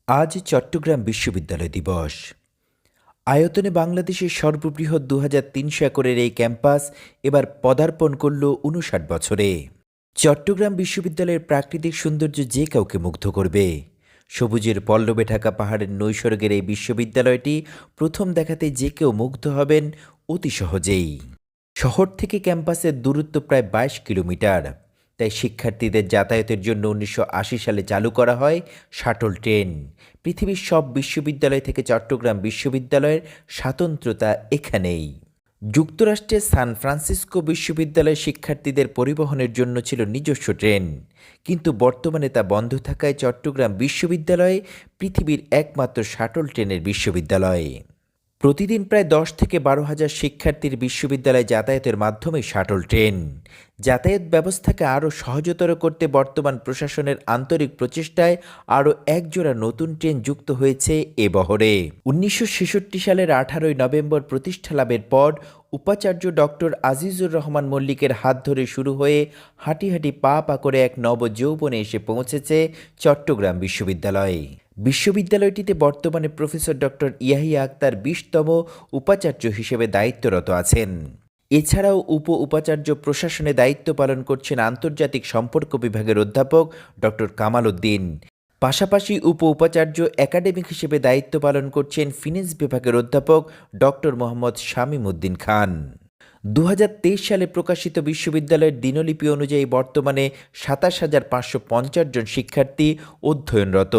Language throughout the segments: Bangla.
আজ চট্টগ্রাম বিশ্ববিদ্যালয় দিবস। আয়তনে বাংলাদেশের সর্ববৃহৎ ২৩০০ একরের এই ক্যাম্পাস এবার পদার্পণ করল ৫৯ বছরে। চট্টগ্রাম বিশ্ববিদ্যালয়ের প্রাকৃতিক সৌন্দর্য যে কাউকে মুগ্ধ করবে। সবুজের পল্লবে ঢাকা পাহাড়ের নৈসর্গের এই বিশ্ববিদ্যালয়টি প্রথম দেখাতে যে কেউ মুগ্ধ হবেন অতি সহজেই। শহর থেকে ক্যাম্পাসের দূরত্ব প্রায় ২২ কিলোমিটার। তাই শিক্ষার্থীদের যাতায়াতের জন্য ১৯৮০ সালে চালু করা হয় শাটল ট্রেন। পৃথিবীর সব বিশ্ববিদ্যালয় থেকে চট্টগ্রাম বিশ্ববিদ্যালয়ের স্বাতন্ত্র্যতা এখানেই। যুক্তরাষ্ট্রের সান ফ্রান্সিসকো বিশ্ববিদ্যালয়ের শিক্ষার্থীদের পরিবহনের জন্য ছিল নিজস্ব ট্রেন, কিন্তু বর্তমানে তা বন্ধ থাকায় চট্টগ্রাম বিশ্ববিদ্যালয় পৃথিবীর একমাত্র শাটল ট্রেনের বিশ্ববিদ্যালয়। প্রতিদিন প্রায় ১০ থেকে ১২ হাজার শিক্ষার্থীর বিশ্ববিদ্যালয়ে যাতায়াতের মাধ্যমে শাটল ট্রেন। যাতায়াত ব্যবস্থাকে আরও সহজতর করতে বর্তমান প্রশাসনের আন্তরিক প্রচেষ্টায় আরও একজোড়া নতুন ট্রেন যুক্ত হয়েছে এ বহরে। ১৯৬৬ সালের ১৮ই নভেম্বর প্রতিষ্ঠা লাভের পর উপাচার্য ডক্টর আজিজুর রহমান মল্লিকের হাত ধরে শুরু হয়ে হাঁটি হাঁটি পা পা করে এক নবযৌবনে এসে পৌঁছেছে চট্টগ্রাম বিশ্ববিদ্যালয়। বিশ্ববিদ্যালয়টিতে বর্তমানে প্রফেসর ডক্টর ইয়াহিয়া আক্তার ২০তম উপাচার্য হিসেবে দায়িত্বরত আছেন। এছাড়াও উপাচার্য প্রশাসনে দায়িত্ব পালন করছেন আন্তর্জাতিক সম্পর্ক বিভাগের অধ্যাপক ডক্টর কামাল উদ্দিন। পাশাপাশি উপাচার্য একাডেমিক হিসেবে দায়িত্ব পালন করছেন ফিন্যান্স বিভাগের অধ্যাপক ডক্টর মোহাম্মদ শামীম উদ্দিন খান। ২০২৩ সালে প্রকাশিত বিশ্ববিদ্যালয়ের দিনলিপি অনুযায়ী বর্তমানে ২৭,৫৫০ জন শিক্ষার্থী অধ্যয়নরত।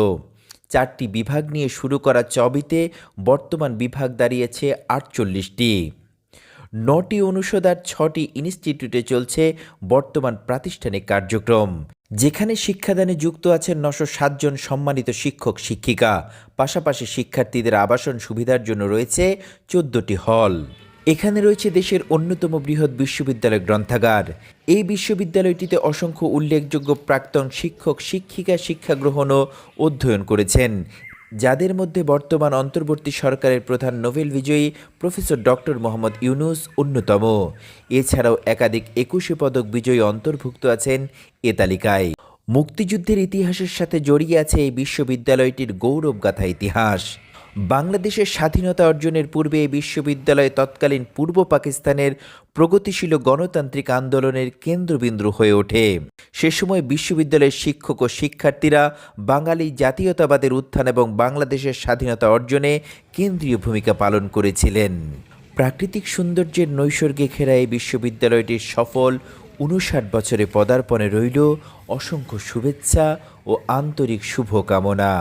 ৪টি বিভাগ নিয়ে শুরু করা চবিতে বর্তমান বিভাগ দাঁড়িয়েছে ৪৮টি। ৯টি অনুষদ আর ৬টি ইনস্টিটিউটে চলছে বর্তমান প্রাতিষ্ঠানিক কার্যক্রম, যেখানে শিক্ষাদানে যুক্ত আছেন ৯০৭ জন সম্মানিত শিক্ষক শিক্ষিকা। পাশাপাশি শিক্ষার্থীদের আবাসন সুবিধার জন্য রয়েছে ১৪টি হল। এখানে রয়েছে দেশের অন্যতম বৃহৎ বিশ্ববিদ্যালয় গ্রন্থাগার। এই বিশ্ববিদ্যালয়টিতে অসংখ্য উল্লেখযোগ্য প্রাক্তন শিক্ষক শিক্ষিকা শিক্ষা গ্রহণ ও অধ্যয়ন করেছেন, যাদের মধ্যে বর্তমান অন্তর্বর্তী সরকারের প্রধান নোবেল বিজয়ী প্রফেসর ডক্টর মোহাম্মদ ইউনুস অন্যতম। এছাড়াও একাধিক ২১ পদক বিজয়ী অন্তর্ভুক্ত আছেন এ তালিকায়। মুক্তিযুদ্ধের ইতিহাসের সাথে জড়িয়ে আছে এই বিশ্ববিদ্যালয়টির গৌরবগাথা ইতিহাস। বাংলাদেশের স্বাধীনতা অর্জনের পূর্বে এই বিশ্ববিদ্যালয় তৎকালীন পূর্ব পাকিস্তানের প্রগতিশীল গণতান্ত্রিক আন্দোলনের কেন্দ্রবিন্দু হয়ে ওঠে। সে সময় বিশ্ববিদ্যালয়ের শিক্ষক ও শিক্ষার্থীরা বাঙালি জাতীয়তাবাদের উত্থান এবং বাংলাদেশের স্বাধীনতা অর্জনে কেন্দ্রীয় ভূমিকা পালন করেছিলেন। প্রাকৃতিক সৌন্দর্যের নৈসর্গে ঘেরা এই বিশ্ববিদ্যালয়টির সফল ৫৯ বছরে পদার্পণে রইল অসংখ্য শুভেচ্ছা ও আন্তরিক শুভকামনা।